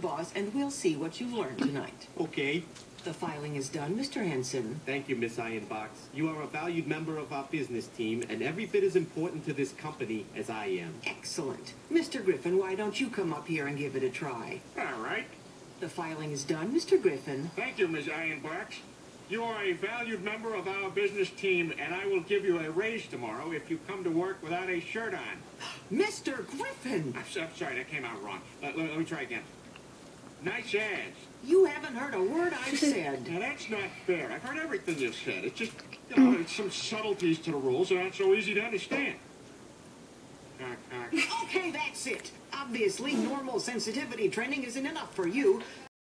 boss, and we'll see what you've learned tonight. Okay. The filing is done, Mr. Henson. Thank you, Miss Ironbox. You are a valued member of our business team, and every bit as important to this company as I am. Excellent. Mr. Griffin, why don't you come up here and give it a try? All right. The filing is done, Mr. Griffin. Thank you, Miss Ironbox. You are a valued member of our business team, and I will give you a raise tomorrow if you come to work without a shirt on. Mr. Griffin! I'm sorry, that came out wrong. Let me try again. Nice ads. You haven't heard a word I've said. Now, that's not fair. I've heard everything you've said. It's just, it's some subtleties to the rules that aren't so easy to understand. Okay, that's it. Obviously, normal sensitivity training isn't enough for you,